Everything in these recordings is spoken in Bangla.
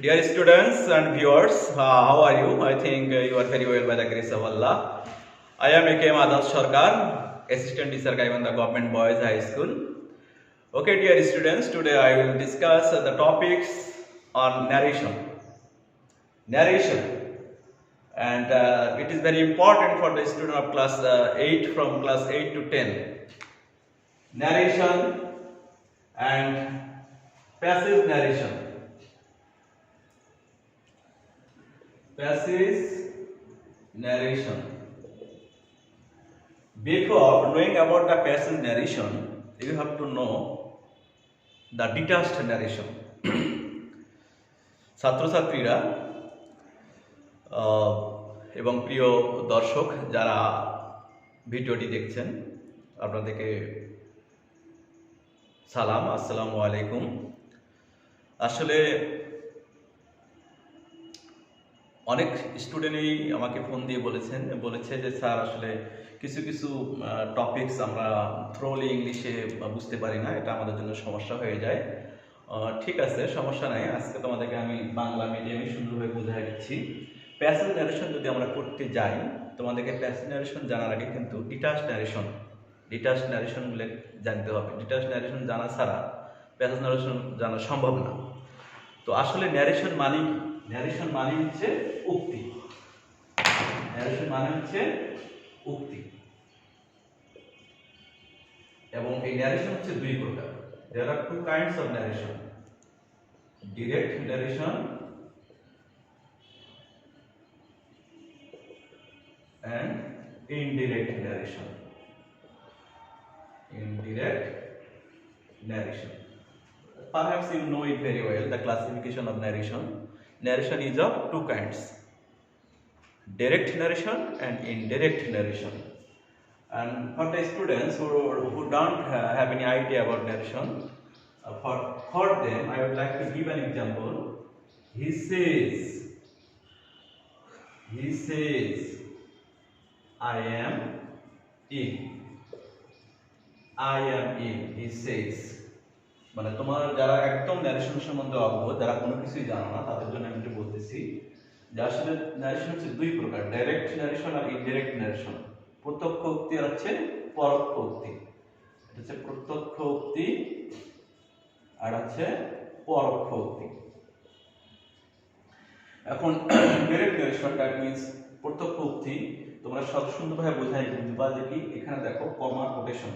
Dear students and viewers, how are you? I think you are very well by the grace of Allah. I am A.K. Madhav Sarkar, Assistant Teacher Gaivanda Government Boys High School. Okay, dear students, today I will discuss the topics on narration. Narration, and it is very important for the student of class 8 from class 8 to 10. Narration and passive narration. Passive narration. Before knowing about the passive narration, you have to know the detached narration. ছাত্রছাত্রীরা এবং প্রিয় দর্শক যারা ভিডিওটি দেখছেন, আপনাদেরকে সালাম, আসসালামু আলাইকুম। আসলে অনেক স্টুডেন্টই আমাকে ফোন দিয়ে বলেছে যে স্যার আসলে কিছু কিছু টপিকস আমরা থ্রোলি ইংলিশে বুঝতে পারি না, এটা আমাদের জন্য সমস্যা হয়ে যায়। ঠিক আছে, সমস্যা নাই, আজকে তোমাদেরকে আমি বাংলা মিডিয়ামে সুন্দরভাবে বোঝাই দিচ্ছি। প্যাসিভ ন্যারেশন যদি আমরা করতে যাই, তোমাদেরকে প্যাসিভ ন্যারেশন জানার আগে কিন্তু ডিটাচ ন্যারেশনগুলো জানতে হবে। ডিটাচ ন্যারেশন জানা ছাড়া প্যাসিভ ন্যারেশন জানা সম্ভব না। তো আসলে ন্যারেশন মানে হচ্ছে উক্তি। ন্যারেশন মানে হচ্ছে উক্তি, এবং এই ন্যারেশন হচ্ছে দুই প্রকার। There are two kinds of narration: direct narration and indirect narration. Perhaps you know it very well, the classification of narration. Narration is of two kinds: direct narration and indirect narration. And for the students who don't have any idea about narration, for them I would like to give an example. He says I am in. He says, মানে তোমার যারা একদম ন্যারেশন সম্বন্ধে অবগত, যারা কোনো কিছুই জানো না, তাদের জন্য আমি বলতেছি যে আসলে ন্যারেশন হচ্ছে দুই প্রকার: ডাইরেক্ট ন্যারেশন আর ইনডাইরেক্ট ন্যারেশন। প্রত্যক্ষ উক্তি আর হচ্ছে পরোক্ষ উক্তি। এটা হচ্ছে প্রত্যক্ষ উক্তি আর হচ্ছে পরোক্ষ উক্তি। এখন ডাইরেক্ট ন্যারেশন, দ্যাট মিন্স প্রত্যক্ষ উক্তি, তোমরা সব সুন্দরভাবে বুঝবা যে কি, এখানে দেখো কমা, কোটেশন,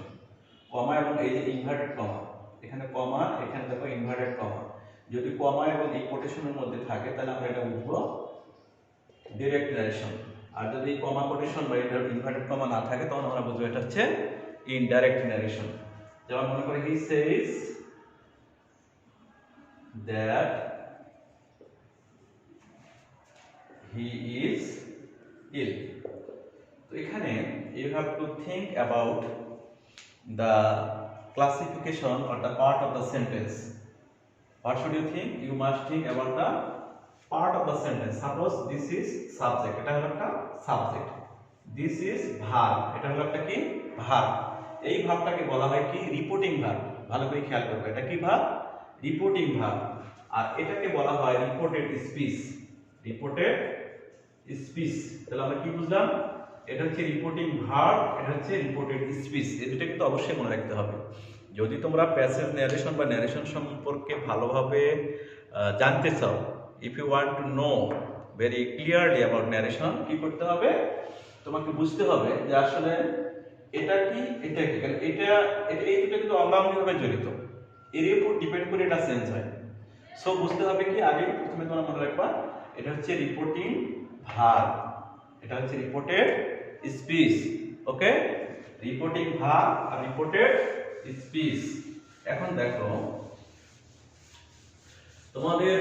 কমা এবং এই যে ইনভার্টেড কমা, এখানে কমা, এখানে দেখো ইনভার্টেড কমা। যদি কমা এবং এই কোটেশনের মধ্যে থাকে তাহলে আমরা এটা বুঝবো ডাইরেক্ট ন্যারেশন। আর যদি কমা, কোটেশন বা ইনভার্টেড কমা না থাকে, তখন আমরা বুঝবো এটা হচ্ছে ইনডাইরেক্ট ন্যারেশন। যেমন মনে করি হি says that he is ill. তো এখানে you have to think about the classification or the part of the sentence. What should you think? You must think about the part of the sentence. Suppose this is subject, এটা হলো একটা সাবজেক্ট। This is verb, এটা হলো একটা কি ভার্ব। এই ভার্বটাকে বলা হয় কি রিপোর্টিং ভার্ব। ভালো করে খেয়াল করবে, এটা কি ভার্ব? Reporting verb. আর এটাকে বলা হয় রিপোর্টেড স্পিচ। তাহলে আমরা কি বুঝলাম? এটা হচ্ছে রিপোর্টিং ভার্ব, এটা হচ্ছে রিপোর্টেড স্পিচ। এই দুটো কিন্তু অবশ্যই মনে রাখতে হবে। যদি তোমরা প্যাসিভ ন্যারেশন বা ন্যারেশন সম্পর্কে ভালোভাবে জানতে চাও, if you want to know very clearly about narration, কি করতে হবে? তোমাকে বুঝতে হবে যে আসলে এটা কি, এটা কি। কারণ এই দুটো কিন্তু অঙ্গাঙ্গিভাবে জড়িত, এর উপর ডিপেন্ড করে এটা চেঞ্জ হয়। সো বুঝতে হবে কি, আগে প্রথমে তোমরা মনে রাখবা এটা হচ্ছে রিপোর্টিং ভার্ব, এটা হচ্ছে রিপোর্টেড স্পিচ। ওকে, রিপোর্টিং ভার্ব আর রিপোর্টেড স্পিচ। এখন দেখো, তোমাদের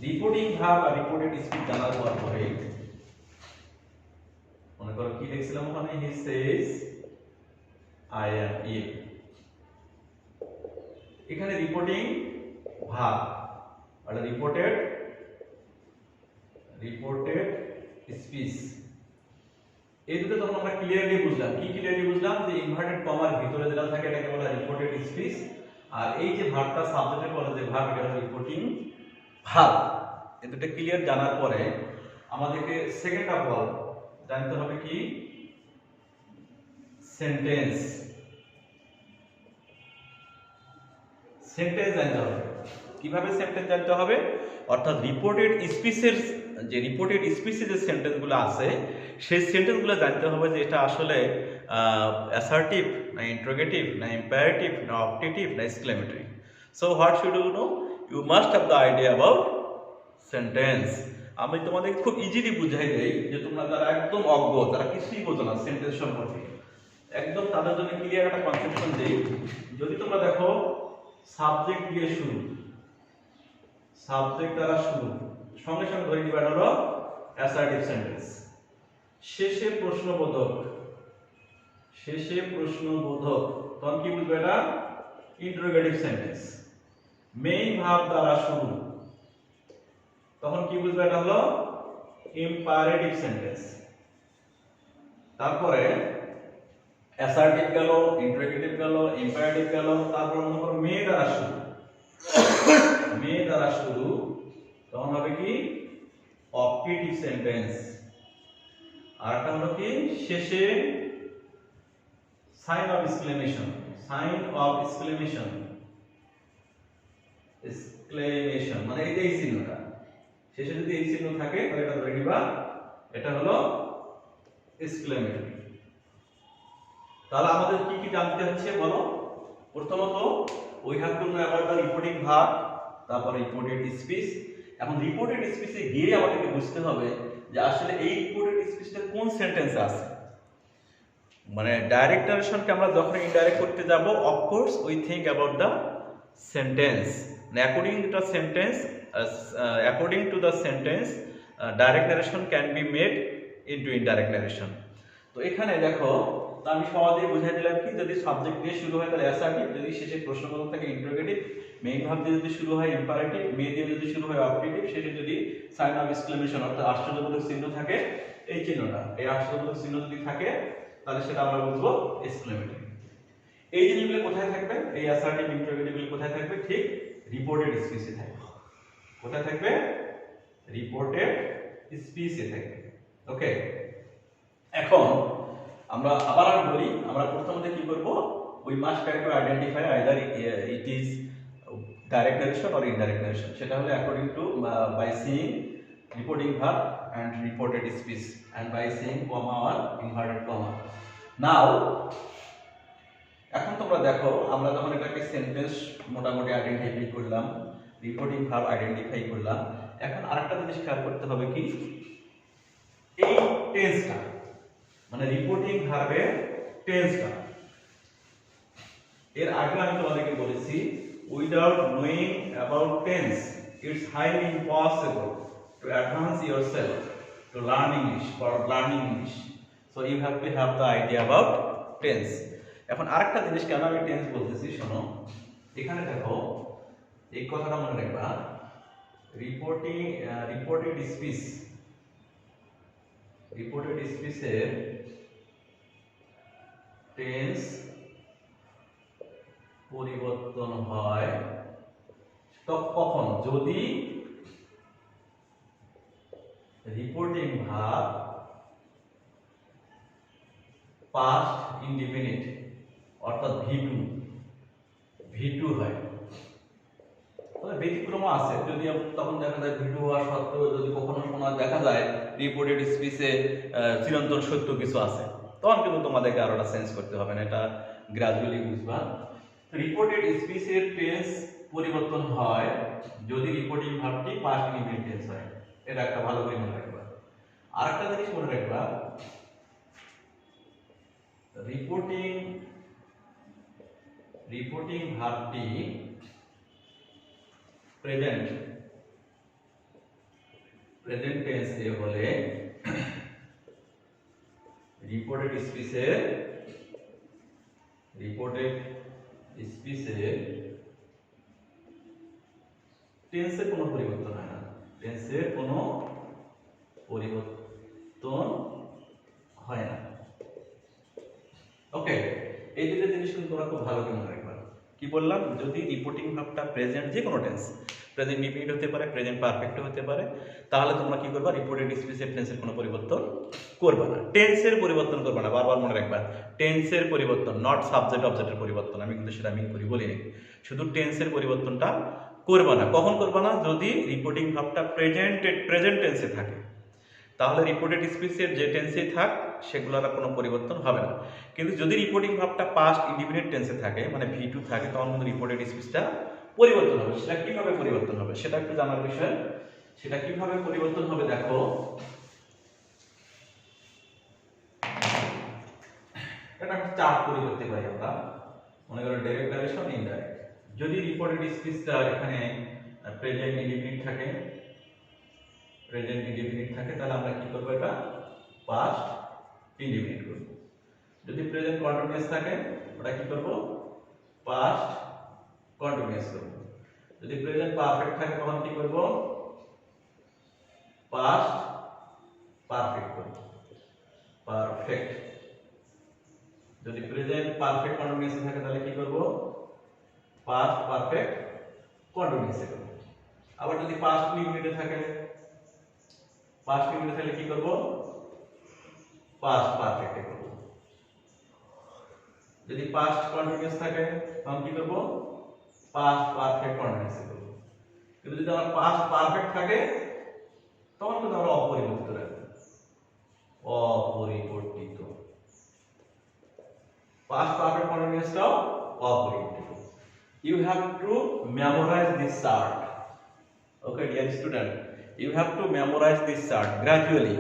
রিপোর্টিং ভার্ব আর রিপোর্টেড স্পিচ জানার পরে মনে করো কি লিখছিলাম ওখানে, হি সেজ আই অ্যাম ইল। এখানে রিপোর্টিং ভার্ব আর রিপোর্টেড স্পিচ, এই দুটো তখন আমরা ক্লিয়ারলি বুঝলাম। কি ক্লিয়ারলি বুঝলাম? যে ইনভার্টেড কমার ভিতরে যেটা থাকে এটাকে বলা হয় রিপোর্টেড স্পিচ, আর এই যে ভার্বটা সাবজেক্টে বলে যে ভার্ব, এটা হলো রিপোর্টিং ভার্ব, এই দুটো ক্লিয়ার জানার পরে আমাদেরকে সেকেন্ড অফ অল জানতে হবে কি সেন্টেন্স। সেন্টেন্স জানতে হবে। কিভাবে সেন্টেন্স জানতে হবে? অর্থাৎ রিপোর্টেড স্পিচের যে রিপোর্টেড স্পিচে যে সেন্টেন্সগুলো আছে সেই সেন্টেন্সগুলো জানতে হবে যে এটা আসলে অ্যাসার্টিভ না ইন্টারোগেটিভ না ইম্পারেটিভ না অপটেটিভ না exclamatory. So what should you know? You must have the idea about sentence. আমি তোমাদের খুব ইজিলি বুঝাই দেই যে তোমরা যারা একদম অজ্ঞ, তারা কিছুই বোঝো না সেন্টেন্স সম্পর্কে, একদম তাদের জন্য ক্লিয়ার একটা কনসেপশন দেই। যদি তোমরা দেখো সাবজেক্ট দিয়ে শুরু, সাবজেক্ট দ্বারা শুরু, সঙ্গে সঙ্গে ধরে নিবা হলো অ্যাসার্টিভ সেন্টেন্স। শেষে প্রশ্নবোধক, শেষে প্রশ্নবোধক, তখন কি বুঝবে এটা ইন্টারোগেটিভ সেন্টেন্স। মেইন ভার্ব দ্বারা শুরু, তখন কি বুঝবে এটা হলো ইম্পারেটিভ সেন্টেন্স। তারপরে অ্যাসার্টিভ গেল, ইন্টারোগেটিভ গেল, ইম্পারেটিভ গেল, তারপর মনে করো মে দ্বারা শুরু, মে দ্বারা শুরু, তখন হবে কি অপটেটিভ সেন্টেন্স। আর একটা হলো কি শেষে sign of exclamation, sign of exclamation, exclamation মানে এই যে এই চিহ্নটা, শেষে যদি এই চিহ্ন থাকে তাহলে এটা ধরে নিবা এটা হলো এক্সক্লেমেটরি। তাহলে আমাদের কি কি জানতে হচ্ছে বলো? প্রথমত we have to know about the reporting verb, তারপর রিপোর্টেড স্পিচ। এখন রিপোর্টেড স্পিচে গিয়ে আমাদেরকে বুঝতে হবে যে আসলে এই রিপোর্টেড স্পিচটা কোন সেন্টেন্সে আছে। মানে ডাইরেক্ট নারেশনকে আমরা যখন ইনডাইরেক্ট করতে যাব, of course we think about the sentence. According to the sentence, according to the sentence direct narration can be made into indirect narration. তো এখানে দেখো আমি সহজেই বুঝাই দিলাম কি যদি সাবজেক্ট দিয়ে শুরু হয় তাহলে অ্যাসার্টিভ, যদি শেষে প্রশ্নবোধক থাকে ইন্টারোগেটিভ, মেইন ভার্ব দিয়ে যদি শুরু হয় ইম্পারেটিভ, মে দিয়ে যদি শুরু হয় অপটেটিভ, শেষে যদি সাইন অফ এক্সক্লেমেশন অর্থাৎ আশ্চর্যবোধক চিহ্ন থাকে, এই চিহ্নটা, এই আশ্চর্যবোধক চিহ্ন যদি থাকে তাহলে সেটা আমরা বুঝবো এক্সক্লেমেটরি। এই জিনিসগুলো কোথায় থাকবে? এই অ্যাসার্টিভ ইন্টারোগেটিভ গুলো কোথায় থাকবে? ঠিক রিপোর্টেড স্পিচে থাকবে। কোথায় থাকবে? রিপোর্টেড স্পিচে থাকবে। ওকে, এখন আমরা আবার বলি, আমরা প্রথমে কি করব? We must try to identify either it is direct narration or indirect narration. সেটা হলো according to by seeing reporting verb and reported speech and by seeing comma or inverted comma. Now এখন তোমরা দেখো আমরা যখন এটাকে সেন্টেন্স মোটামুটি আইডেন্টিফাই করলাম, রিপোর্টিং ভার্ব আইডেন্টিফাই করলাম, এখন আরেকটা জিনিস খেয়াল করতে হবে কি এই টেন্সটা, মানে রিপোর্টিং ভার্বের টেন্সটা। এর আগে আমি তোমাদেরকে বলেছি without knowing about tense it's highly impossible to advance yourself to learn English for learning English. So you have to have the idea about tense. এখন আরেকটা জিনিস কেন আমি টেন্স বলতেছি শোনো, এখানে দেখো এই কথাটা মনে রাখবা, রিপোর্টেড স্পিচ, রিপোর্টেড স্পিচের টেন্স পরিবর্তন হয় তো কখন? যদি রিপোর্টিং ভার্ব পাস্ট ইনডিফিনিট অর্থাৎ ভি2 হয়। তবে ব্যতিক্রম আছে, যদি তখন দেখা যায় ভি2 হওয়া সত্ত্বেও যদি কখনো শোনা দেখা যায় রিপোর্টেড স্পিচে চিরন্তন সত্য কিছু আছে, তখন কিন্তু তোমাদেরকে আরোটা চেঞ্জ করতে হবে না, এটা গ্রাজুয়ালি বুঝবা। রিপোর্টেড স্পিচের টেন্স পরিবর্তন হয় যদি রিপোর্টিং ভার্বটি পাস্ট ইনডিফিনিট টেন্স হয়। এটা একটা ভালো করে মনে রাখবা। আরেকটা জিনিস মনে রাখবা, রিপোর্টিং ভার্বটি প্রেজেন্ট টেন্সে হলে রিপোর্টেড স্পিচের টেন্সের কোনো পরিবর্তন হয় না, টেন্সের কোনো পরিবর্তন হয় না। ওকে, এই দুটো জিনিস কিন্তু তোমরা খুব ভালো করে মনে রাখবা। কি বললাম? যদি রিপোর্টিং ভার্বটা প্রেজেন্ট যে কোনো টেন্স, প্রেজেন্ট ইনডিফিনিট হতে পারে, প্রেজেন্ট পারফেক্টও হতে পারে। তাহলে তোমরা কি করবা, রিপোর্টেড স্পিচের টেন্সের কোনো পরিবর্তন করবে না, টেন্সের পরিবর্তন করবে না, বারবার মনে রাখবা টেন্সের পরিবর্তন, নট সাবজেক্ট অবজেক্টের পরিবর্তন। আমি কিন্তু সেটা মিন করি বলিনি, শুধু টেন্সের পরিবর্তনটা করবে না। কখন করবে না? যদি রিপোর্টিং ভার্বটা প্রেজেন্ট টেন্সে থাকে, তাহলে রিপোর্টেড স্পিচের যে টেন্সেই থাক সেগুলোর কোনো পরিবর্তন হবে না। কিন্তু যদি রিপোর্টিং ভার্বটা পাস্ট ইনডিফিনিট টেন্সে থাকে, মানে V2 থাকে, তখন কিন্তু রিপোর্টেড স্পিচটা পরিবর্তন হবে। সেটা কিভাবে পরিবর্তন হবে সেটা একটু জানার বিষয়। সেটা কিভাবে পরিবর্তন হবে দেখো, এটা একটা চার্ট তৈরি করতে পারি আমরা। মনে করো ডাইরেক্ট ডাইরেকশন, ইনডাইরেক্ট। যদি রিপোর্টেড স্পিচটা এখানে প্রেজেন্ট ইনডিফিনিট থাকে, প্রেজেন্ট ইনডিফিনিট থাকে, তাহলে আমরা কি করব, এটা পাস্ট ইনডিফিনিট করব। যদি প্রেজেন্ট কন্টিনিউয়াস থাকে, ওটা কি করব, পাস্ট কন্টিনিউয়াস করব। যদি প্রেজেন্ট পারফেক্ট থাকে, তখন কি করব, পাস্ট পারফেক্ট করব, পারফেক্ট। যদি প্রেজেন্ট পারফেক্ট কন্টিনিউয়াস থাকে, তাহলে কি করব, পাস্ট পারফেক্ট কন্টিনিউয়াস করব। আবার যদি পাস্ট ইনডিফিনিট থাকে, পাস্ট ইনডিফিনিট থাকলে কি করব, পাস্ট পারফেক্ট করব। যদি পাস্ট কন্টিনিউয়াস থাকে, তখন কি করব, পাস্ট পারফেক্ট কন্টিনিউয়াস করব। কিন্তু যদি আমার পাস্ট পারফেক্ট থাকে, তখন কিন্তু আমরা অপরিবর্তিত রাখব, অপরিবর্তিত। পাস্ট পারফেক্ট কন্টিনিউয়াসটাও অপরিবর্তিত। You have to memorize this chart. Okay, dear student, you have to memorize this chart gradually.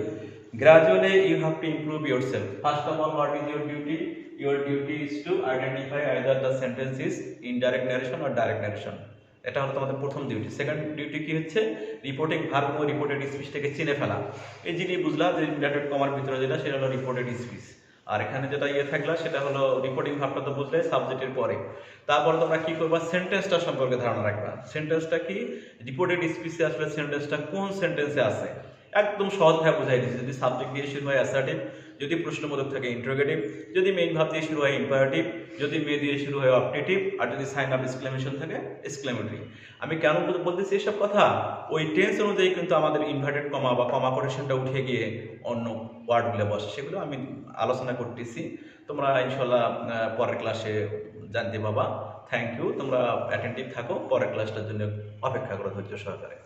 Gradually, you have to improve yourself. First of all, what is your duty? Your duty is to identify either the sentence is indirect narration or direct narration. এটা হলো তোমাদের প্রথম ডিউটি। সেকেন্ড ডিউটি কি হচ্ছে, রিপোর্টিং ভার্ব ও রিপোর্টেড স্পিচটাকে চিনে ফেলা। এই জিনিস বুঝলা যে ইনভার্টেড কমার ভিতরে যেটা, সেটা হলো রিপোর্টেড স্পিচ। আর এখানে যেটা থাকলা, সেটা হলো রিপোর্টিং ভার্বটা তো বুঝলে সাবজেক্টের পরে। তারপর তোমরা কি করবা, সেন্টেন্সটা সম্পর্কে ধারণা রাখবা। সেন্টেন্সটা কি, রিপোর্টেড স্পিচে আসলে সেন্টেন্সটা কোন সেন্টেন্সে আছে, একদম সহজভাবে বুঝাই দিচ্ছি। যদি সাবজেক্ট দিয়ে শুরু হয় অ্যাসার্টিভ, যদি প্রশ্নবোধক থাকে ইন্টারোগেটিভ, যদি মেইন ভার্ব দিয়ে শুরু হয় ইম্পারেটিভ, যদি মে দিয়ে শুরু হয় অবজেক্টিভ, আর যদি সাইন অফ এক্সক্লেমেশন থাকে এক্সক্লেমেটরি। আমি কেন বলতেছি এসব কথা, ওই টেন্স অনুযায়ী কিন্তু আমাদের ইনভার্টেড কমা বা কমা কোটেশনটা উঠে গিয়ে অন্য ওয়ার্ডগুলো বসে, সেগুলো আমি আলোচনা করতেছি। তোমরা ইনশাল্লাহ পরের ক্লাসে জানতে পাবা। থ্যাংক ইউ, তোমরা অ্যাটেন্টিভ থাকো, পরের ক্লাসটার জন্য অপেক্ষা করো ধৈর্য সহকারে।